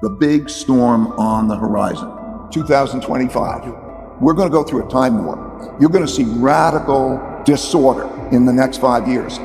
the big storm on the horizon, 2025. We're going to go through a time warp. You're going to see radical disorder in the next 5 years.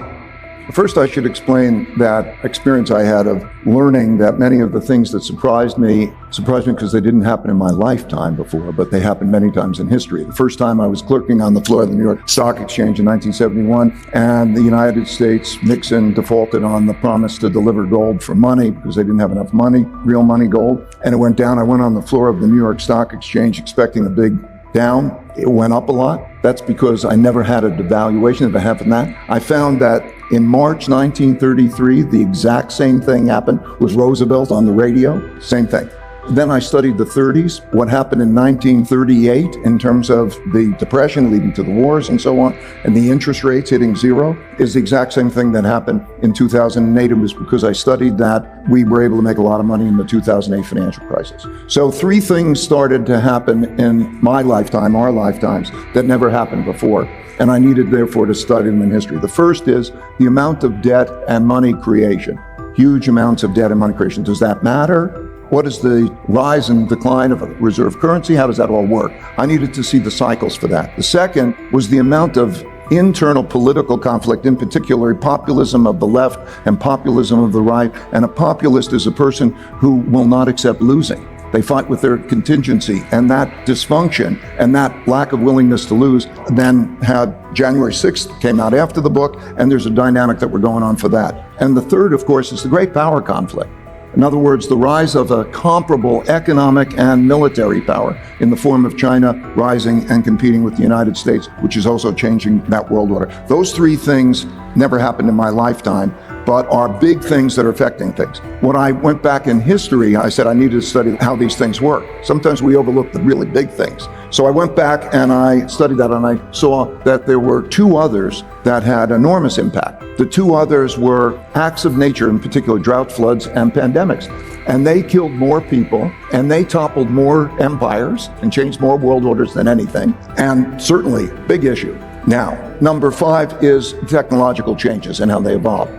First, I should explain that experience I had of learning that many of the things that surprised me because they didn't happen in my lifetime before, but they happened many times in history. The first time I was clerking on the floor of the New York Stock Exchange in 1971, and the United States, Nixon defaulted on the promise to deliver gold for money because they didn't have enough money, real money, gold, and it went down. I went on the floor of the New York Stock Exchange expecting a big down. It went up a lot. That's because I never had a devaluation. If it happened that, I found that in March 1933, the exact same thing happened with Roosevelt on the radio, same thing. Then I studied the 30s, what happened in 1938 in terms of the depression leading to the wars and so on, and the interest rates hitting zero is the exact same thing that happened in 2008. It was because I studied that we were able to make a lot of money in the 2008 financial crisis. So three things started to happen in my lifetime, our lifetimes, that never happened before. And I needed, therefore, to study them in history. The first is the amount of debt and money creation. Huge amounts of debt and money creation. Does that matter? What is the rise and decline of a reserve currency? How does that all work? I needed to see the cycles for that. The second was the amount of internal political conflict, in particular populism of the left and populism of the right. And a populist is a person who will not accept losing. They fight with their contingency, and that dysfunction and that lack of willingness to lose then had January 6th came out after the book, and there's a dynamic that we're going on for that. And the third, of course, is the great power conflict. In other words, the rise of a comparable economic and military power in the form of China rising and competing with the United States, which is also changing that world order. Those three things never happened in my lifetime, but are big things that are affecting things. When I went back in history, I said I needed to study how these things work. Sometimes we overlook the really big things. So I went back and I studied that, and I saw that there were two others that had enormous impact. The two others were acts of nature, in particular drought, floods, and pandemics. And they killed more people, and they toppled more empires and changed more world orders than anything. And certainly, big issue. Now, number 5 is technological changes and how they evolve.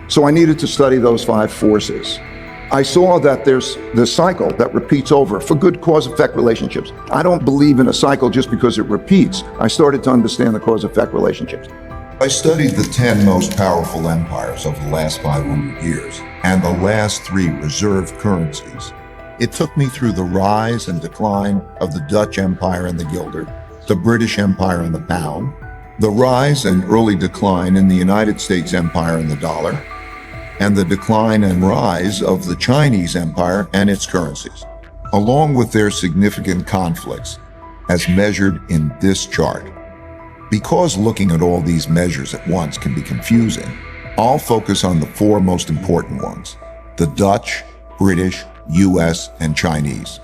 So I needed to study those 5 forces. I saw that there's this cycle that repeats over for good cause-effect relationships. I don't believe in a cycle just because it repeats. I started to understand the cause-effect relationships. I studied the 10 most powerful empires of the last 500 years and the last 3 reserve currencies. It took me through the rise and decline of the Dutch Empire and the guilder, the British Empire and the pound, the rise and early decline in the United States Empire and the dollar, and the decline and rise of the Chinese Empire and its currencies, along with their significant conflicts, as measured in this chart. Because looking at all these measures at once can be confusing, I'll focus on the 4 most important ones: the Dutch, British, US, and Chinese.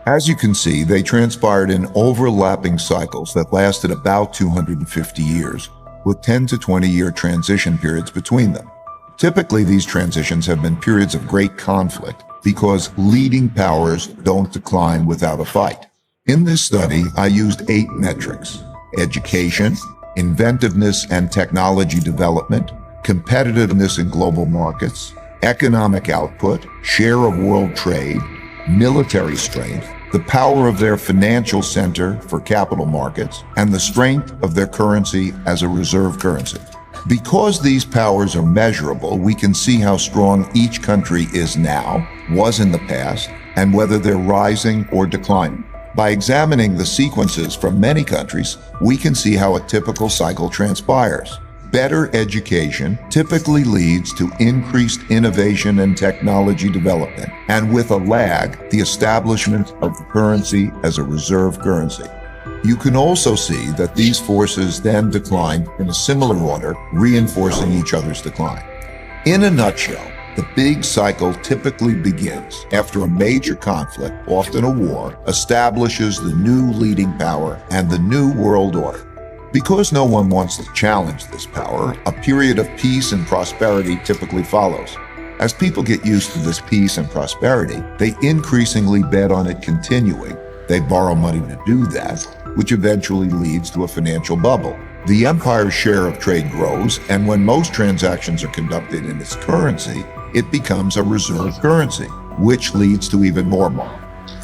As you can see, they transpired in overlapping cycles that lasted about 250 years, with 10 to 20-year transition periods between them. Typically, these transitions have been periods of great conflict because leading powers don't decline without a fight. In this study, I used 8 metrics: education, inventiveness and technology development, competitiveness in global markets, economic output, share of world trade, military strength, the power of their financial center for capital markets, and the strength of their currency as a reserve currency. Because these powers are measurable, we can see how strong each country is now, was in the past, and whether they're rising or declining. By examining the sequences from many countries, we can see how a typical cycle transpires. Better education typically leads to increased innovation and technology development, and with a lag, the establishment of the currency as a reserve currency. You can also see that these forces then decline in a similar order, reinforcing each other's decline. In a nutshell, the big cycle typically begins after a major conflict, often a war, establishes the new leading power and the new world order. Because no one wants to challenge this power, a period of peace and prosperity typically follows. As people get used to this peace and prosperity, they increasingly bet on it continuing. They borrow money to do that, which eventually leads to a financial bubble. The empire's share of trade grows, and when most transactions are conducted in its currency, it becomes a reserve currency. which leads to even more money.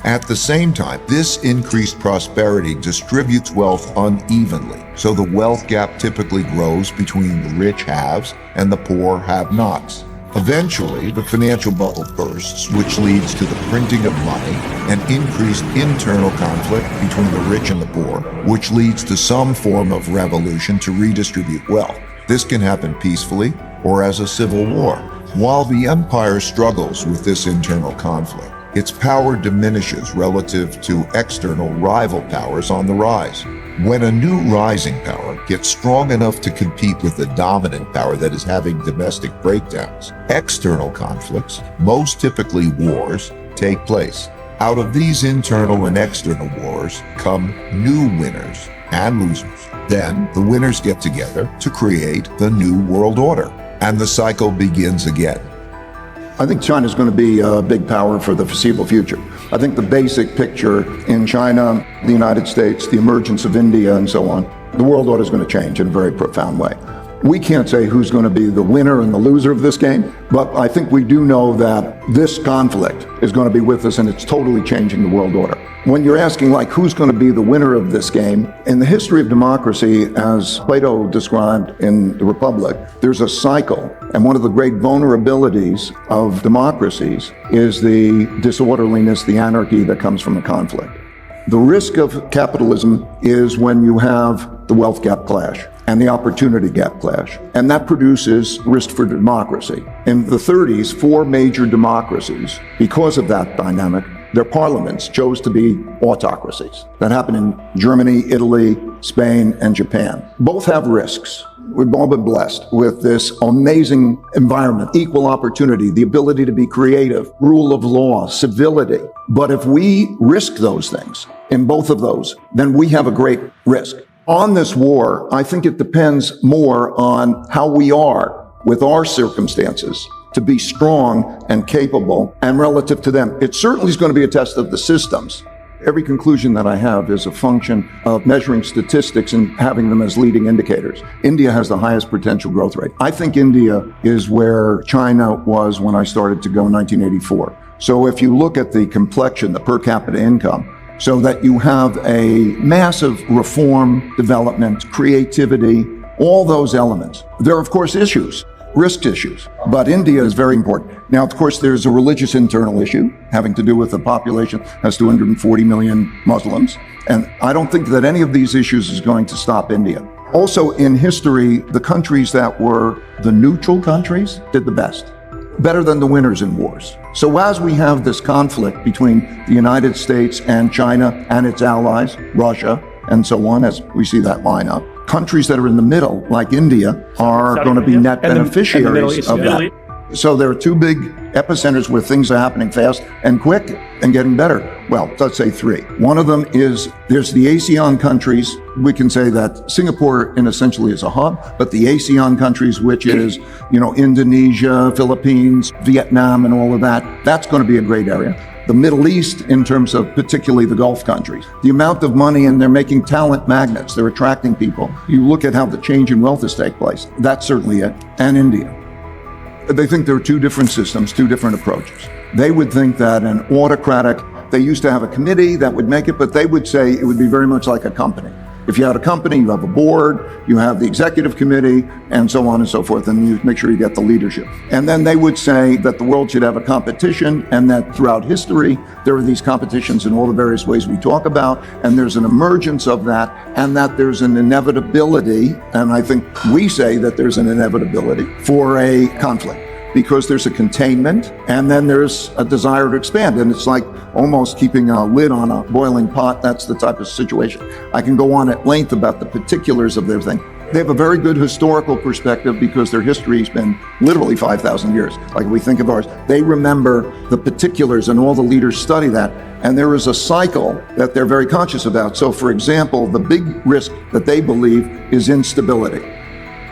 At the same time, this increased prosperity distributes wealth unevenly, so the wealth gap typically grows between the rich haves and the poor have-nots. Eventually, the financial bubble bursts, which leads to the printing of money and increased internal conflict between the rich and the poor, which leads to some form of revolution to redistribute wealth. This can happen peacefully or as a civil war. While the empire struggles with this internal conflict, its power diminishes relative to external rival powers on the rise. When a new rising power gets strong enough to compete with the dominant power that is having domestic breakdowns, external conflicts, most typically wars, take place. Out of these internal and external wars come new winners and losers. Then the winners get together to create the new world order, and the cycle begins again. I think China's going to be a big power for the foreseeable future. I think the basic picture in China, the United States, the emergence of India, and so on, the world order is going to change in a very profound way. We can't say who's going to be the winner and the loser of this game, but I think we do know that this conflict is going to be with us, and it's totally changing the world order. When you're asking, like, who's going to be the winner of this game, in the history of democracy, as Plato described in the Republic, there's a cycle. And one of the great vulnerabilities of democracies is the disorderliness, the anarchy that comes from a conflict. The risk of capitalism is when you have the wealth gap clash and the opportunity gap clash. And that produces risk for democracy. In the 30s, 4 major democracies, because of that dynamic, their parliaments chose to be autocracies. That happened in Germany, Italy, Spain, and Japan. Both have risks. We've all been blessed with this amazing environment, equal opportunity, the ability to be creative, rule of law, civility. But if we risk those things in both of those, then we have a great risk. On this war, I think it depends more on how we are with our circumstances to be strong and capable and relative to them. It certainly is going to be a test of the systems. Every conclusion that I have is a function of measuring statistics and having them as leading indicators. India has the highest potential growth rate. I think India is where China was when I started to go in 1984. So if you look at the complexion, the per capita income, so that you have a massive reform, development, creativity, all those elements. There are, of course, issues, risk issues, but India is very important. Now, of course, there's a religious internal issue having to do with the population has 240 million Muslims. And I don't think that any of these issues is going to stop India. Also, in history, the countries that were the neutral countries did the best, better than the winners in wars. So as we have this conflict between the United States and China and its allies, Russia, and so on, as we see that line up, countries that are in the middle, like India, are going to be net beneficiaries of that. So there are 2 big epicenters where things are happening fast and quick and getting better. Well, let's say 3. One of them is there's the ASEAN countries. We can say that Singapore in essentially is a hub, but the ASEAN countries, which is, Indonesia, Philippines, Vietnam, and all of that, that's going to be a great area. The Middle East, in terms of particularly the Gulf countries, the amount of money, and they're making talent magnets, they're attracting people. You look at how the change in wealth has taken place, that's certainly it. And India. They think there are 2 different systems, 2 different approaches. They would think that an autocratic, they used to have a committee that would make it, but they would say it would be very much like a company. If you had a company, you have a board, you have the executive committee, and so on and so forth, and you make sure you get the leadership. And then they would say that the world should have a competition, and that throughout history, there are these competitions in all the various ways we talk about, and there's an emergence of that, and that there's an inevitability, and I think we say that there's an inevitability for a conflict, because there's a containment, and then there's a desire to expand. And it's like almost keeping a lid on a boiling pot. That's the type of situation. I can go on at length about the particulars of their thing. They have a very good historical perspective because their history has been literally 5,000 years. Like we think of ours, they remember the particulars, and all the leaders study that. And there is a cycle that they're very conscious about. So for example, the big risk that they believe is instability.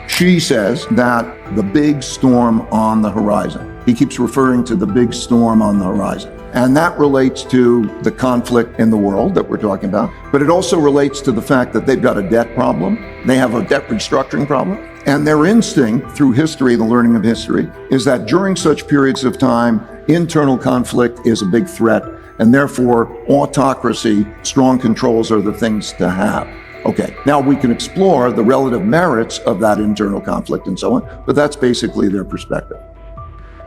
She says that the big storm on the horizon he keeps referring to the big storm on the horizon. And that relates to the conflict in the world that we're talking about, but it also relates to the fact that they've got a debt problem. They have a debt restructuring problem. And their instinct through history, the learning of history, is that during such periods of time, internal conflict is a big threat, and therefore autocracy, strong controls are the things to have. Okay, now we can explore the relative merits of that internal conflict and so on, but that's basically their perspective.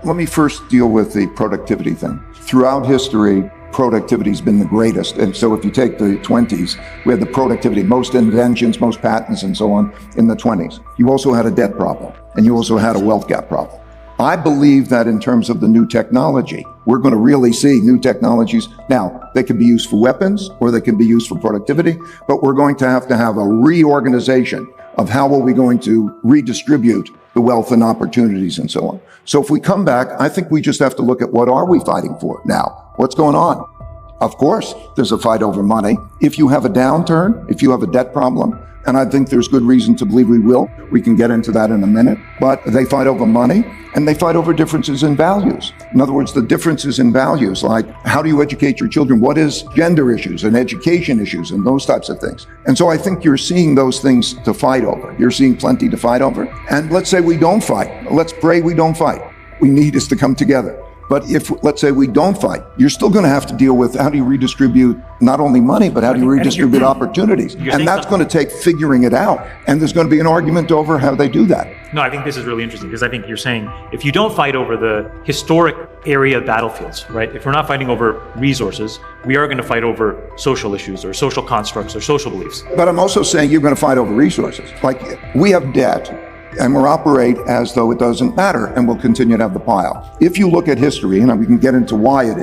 Let me first deal with the productivity thing. Throughout history, productivity's been the greatest. And so if you take the 20s, we had the productivity, most inventions, most patents and so on in the 20s. You also had a debt problem, and you also had a wealth gap problem. I believe that in terms of the new technology, we're going to really see new technologies. Now, they can be used for weapons or they can be used for productivity, but we're going to have a reorganization of how are we going to redistribute the wealth and opportunities and so on. So if we come back, I think we just have to look at what are we fighting for now? What's going on? Of course, there's a fight over money. If you have a downturn, if you have a debt problem, and I think there's good reason to believe we will. We can get into that in a minute. But they fight over money, and they fight over differences in values. In other words, the differences in values, like how do you educate your children? What is gender issues and education issues and those types of things? And so I think you're seeing those things to fight over. You're seeing plenty to fight over. And let's say we don't fight. Let's pray we don't fight. We need is to come together. But if, let's say, we don't fight, you're still going to have to deal with how do you redistribute not only money, but how do you redistribute opportunities? And that's going to take figuring it out. And there's going to be an argument over how they do that. No, I think this is really interesting because I think you're saying if you don't fight over the historic area battlefields, right? If we're not fighting over resources, we are going to fight over social issues or social constructs or social beliefs. But I'm also saying you're going to fight over resources. Like we have debt. And we'll operate as though it doesn't matter, and we'll continue to have the pile. If you look at history, and we can get into why it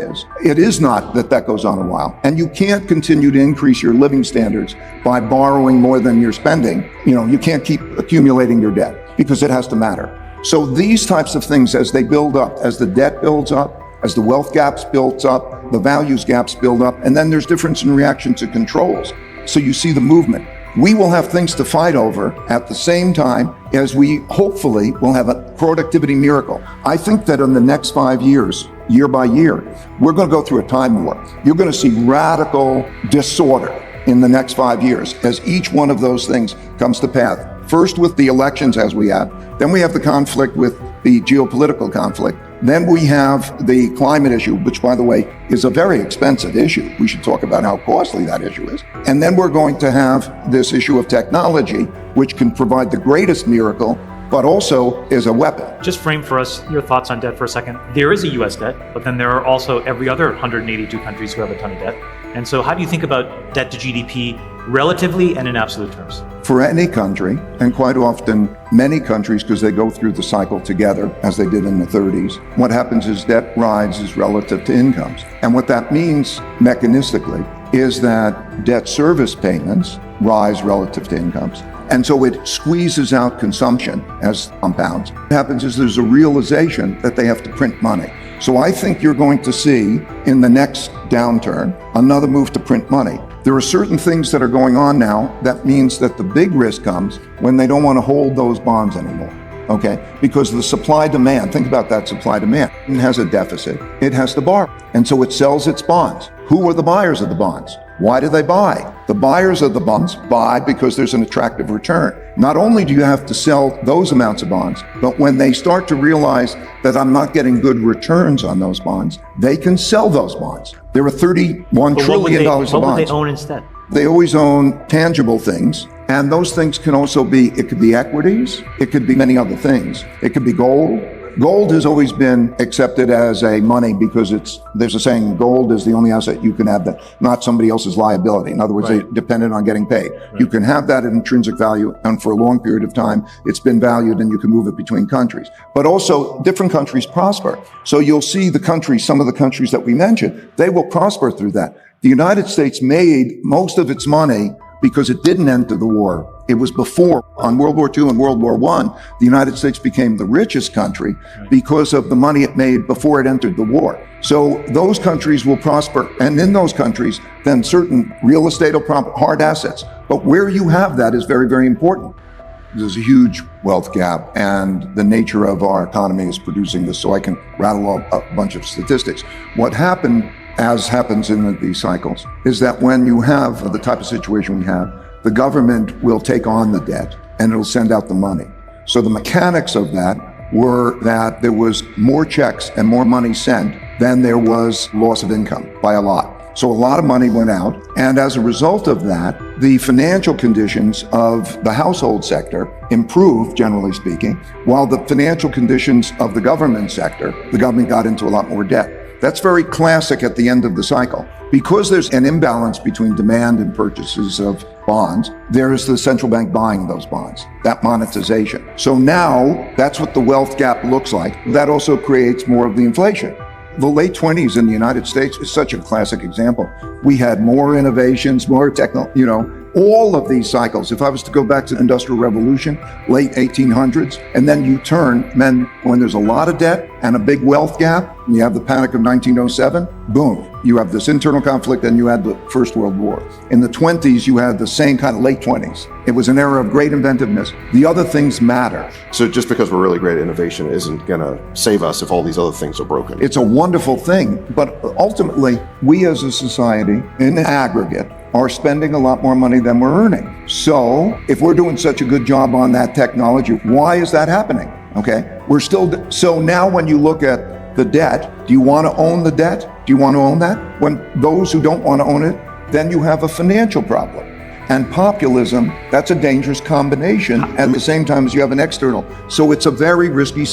is not that goes on a while. And you can't continue to increase your living standards by borrowing more than you're spending. You can't keep accumulating your debt because it has to matter. So these types of things, as they build up, as the debt builds up, as the wealth gaps builds up, the values gaps build up, and then there's difference in reaction to controls. So you see the movement. We will have things to fight over at the same time as we hopefully will have a productivity miracle. I think that in the next 5 years, year by year, we're going to go through a time war. You're going to see radical disorder in the next 5 years as each one of those things comes to pass. First with the elections as we have, then we have the conflict with the geopolitical conflict. Then we have the climate issue, which, by the way, is a very expensive issue. We should talk about how costly that issue is. And then we're going to have this issue of technology, which can provide the greatest miracle, but also is a weapon. Just frame for us your thoughts on debt for a second. There is a US debt, but then there are also every other 182 countries who have a ton of debt. And so how do you think about debt to GDP relatively and in absolute terms? For any country, and quite often many countries, because they go through the cycle together, as they did in the 30s, what happens is debt rises relative to incomes. And what that means mechanistically is that debt service payments rise relative to incomes. And so it squeezes out consumption as compounds. What happens is there's a realization that they have to print money. So I think you're going to see in the next downturn another move to print money. There are certain things that are going on now that means that the big risk comes when they don't want to hold those bonds anymore. Okay? Because the supply demand, think about that supply demand. It has a deficit. It has to borrow. And so it sells its bonds. Who are the buyers of the bonds? Why do they buy? The buyers of the bonds buy because there's an attractive return. Not only do you have to sell those amounts of bonds, but when they start to realize that I'm not getting good returns on those bonds, they can sell those bonds. There are $31 trillion of bonds. What would they own instead? They always own tangible things. And those things can also be, it could be equities, it could be many other things. It could be gold. Gold has always been accepted as a money because there's a saying, gold is the only asset you can have that, not somebody else's liability. In other words, They're dependent on getting paid. Right. You can have that at intrinsic value, and for a long period of time, it's been valued and you can move it between countries. But also, different countries prosper. So you'll see some of the countries that we mentioned, they will prosper through that. The United States made most of its money because it didn't enter the war. It was before, on World War II and World War I, the United States became the richest country because of the money it made before it entered the war. So those countries will prosper, and in those countries, then certain real estate will hard assets. But where you have that is very, very important. there's a huge wealth gap, and the nature of our economy is producing this. So I can rattle off a bunch of statistics. What happened, as happens in these cycles, is that when you have the type of situation we have, the government will take on the debt and it'll send out the money. So the mechanics of that were that there was more checks and more money sent than there was loss of income by a lot. So a lot of money went out, and as a result of that, the financial conditions of the household sector improved, generally speaking, while the financial conditions of the government sector, the government got into a lot more debt. That's very classic at the end of the cycle. Because there's an imbalance between demand and purchases of bonds, there is the central bank buying those bonds, that monetization. So now that's what the wealth gap looks like. That also creates more of the inflation. The late 20s in the United States is such a classic example. We had more innovations, more technology, all of these cycles. If I was to go back to the Industrial Revolution, late 1800s, and then you turn, when there's a lot of debt and a big wealth gap, and you have the Panic of 1907, boom, you have this internal conflict, and you had the First World War. In the 20s, you had the same kind of late 20s. It was an era of great inventiveness. The other things matter. So just because we're really great at innovation isn't going to save us if all these other things are broken. It's a wonderful thing, but ultimately, we as a society, in aggregate, are spending a lot more money than we're earning. So if we're doing such a good job on that technology, why is that happening? Okay, so now when you look at the debt, do you want to own the debt? Do you want to own that? When those who don't want to own it, then you have a financial problem. And populism, that's a dangerous combination at the same time as you have an external. So it's a very risky,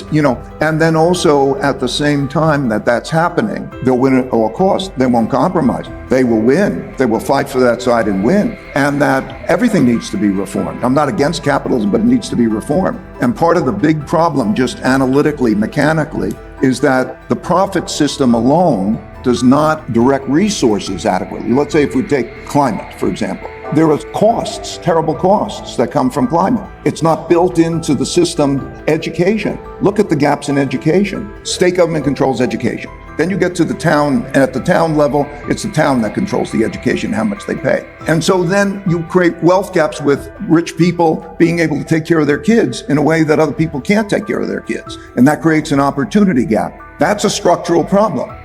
and then also at the same time that's happening, they'll win at all costs. They won't compromise. They will win. They will fight for that side and win. And that everything needs to be reformed. I'm not against capitalism, but it needs to be reformed. And part of the big problem, just analytically, mechanically, is that the profit system alone does not direct resources adequately. Let's say if we take climate, for example. There are costs, terrible costs that come from climate. It's not built into the system. Education. Look at the gaps in education. State government controls education. Then you get to the town, and at the town level, it's the town that controls the education, how much they pay. And so then you create wealth gaps with rich people being able to take care of their kids in a way that other people can't take care of their kids. And that creates an opportunity gap. That's a structural problem.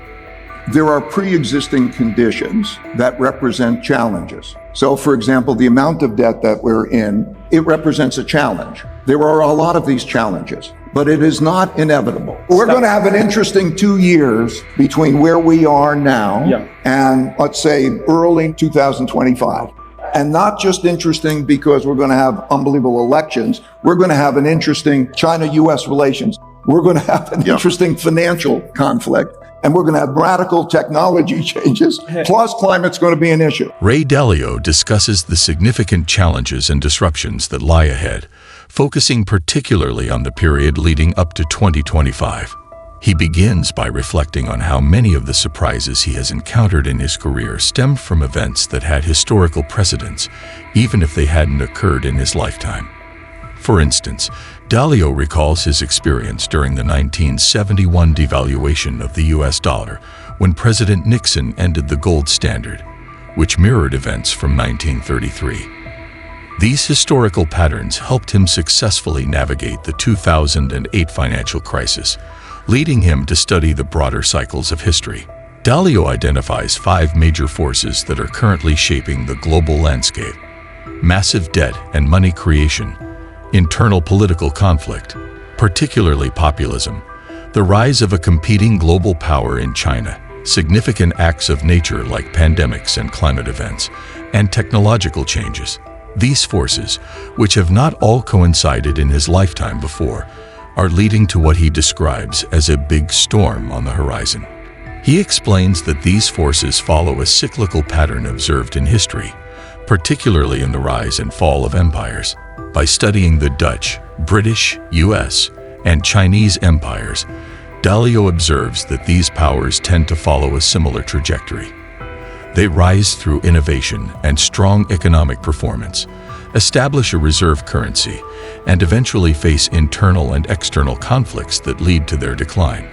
There are pre-existing conditions that represent challenges. So, for example, the amount of debt that we're in, it represents a challenge. There are a lot of these challenges, but it is not inevitable. We're going to have an interesting 2 years between where we are now and, let's say, early 2025. And not just interesting because we're going to have unbelievable elections. We're going to have an interesting China-US relations. We're going to have an interesting financial conflict. And we're going to have radical technology changes, plus climate's going to be an issue. Ray Dalio discusses the significant challenges and disruptions that lie ahead, focusing particularly on the period leading up to 2025. He begins by reflecting on how many of the surprises he has encountered in his career stem from events that had historical precedence, even if they hadn't occurred in his lifetime. For instance, Dalio recalls his experience during the 1971 devaluation of the US dollar when President Nixon ended the gold standard, which mirrored events from 1933. These historical patterns helped him successfully navigate the 2008 financial crisis, leading him to study the broader cycles of history. Dalio identifies 5 major forces that are currently shaping the global landscape: massive debt and money creation, internal political conflict, particularly populism, the rise of a competing global power in China, significant acts of nature like pandemics and climate events, and technological changes. These forces, which have not all coincided in his lifetime before, are leading to what he describes as a big storm on the horizon. He explains that these forces follow a cyclical pattern observed in history, particularly in the rise and fall of empires. By studying the Dutch, British, US, and Chinese empires, Dalio observes that these powers tend to follow a similar trajectory. They rise through innovation and strong economic performance, establish a reserve currency, and eventually face internal and external conflicts that lead to their decline.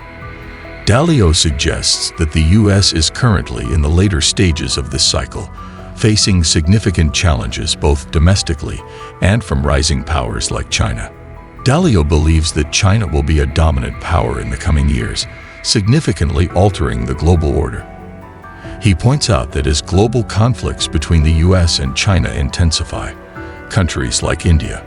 Dalio suggests that the US is currently in the later stages of this cycle, facing significant challenges both domestically and from rising powers like China. Dalio believes that China will be a dominant power in the coming years, significantly altering the global order. He points out that as global conflicts between the US and China intensify, countries like India,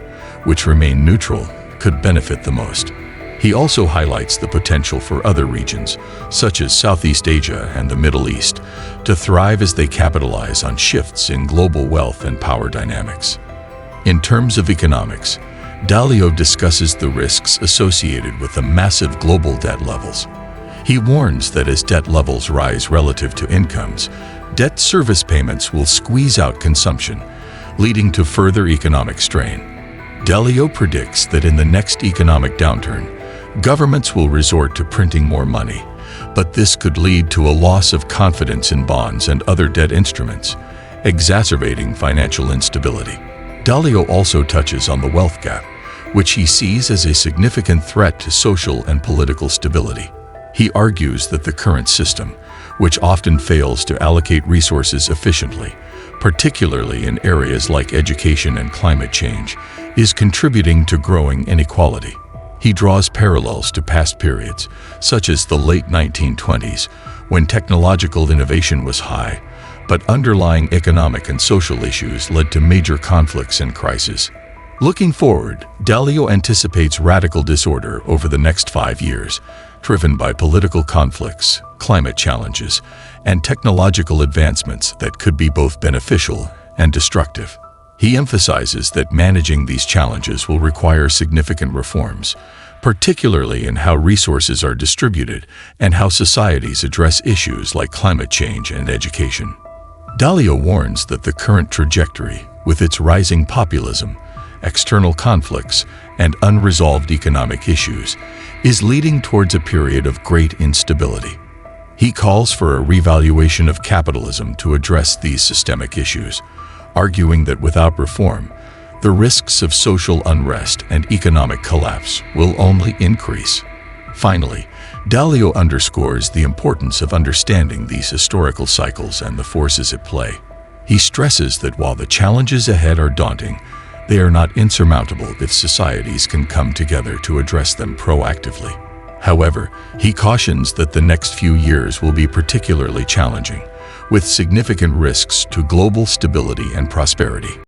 which remain neutral, could benefit the most. He also highlights the potential for other regions, such as Southeast Asia and the Middle East, to thrive as they capitalize on shifts in global wealth and power dynamics. In terms of economics, Dalio discusses the risks associated with the massive global debt levels. He warns that as debt levels rise relative to incomes, debt service payments will squeeze out consumption, leading to further economic strain. Dalio predicts that in the next economic downturn, governments will resort to printing more money, but this could lead to a loss of confidence in bonds and other debt instruments, exacerbating financial instability. Dalio also touches on the wealth gap, which he sees as a significant threat to social and political stability. He argues that the current system, which often fails to allocate resources efficiently, particularly in areas like education and climate change, is contributing to growing inequality. He draws parallels to past periods, such as the late 1920s, when technological innovation was high, but underlying economic and social issues led to major conflicts and crises. Looking forward, Dalio anticipates radical disorder over the next 5 years, driven by political conflicts, climate challenges, and technological advancements that could be both beneficial and destructive. He emphasizes that managing these challenges will require significant reforms, particularly in how resources are distributed and how societies address issues like climate change and education. Dalio warns that the current trajectory, with its rising populism, external conflicts, and unresolved economic issues, is leading towards a period of great instability. He calls for a revaluation of capitalism to address these systemic issues, arguing that without reform, the risks of social unrest and economic collapse will only increase. Finally, Dalio underscores the importance of understanding these historical cycles and the forces at play. He stresses that while the challenges ahead are daunting, they are not insurmountable if societies can come together to address them proactively. However, he cautions that the next few years will be particularly challenging, with significant risks to global stability and prosperity.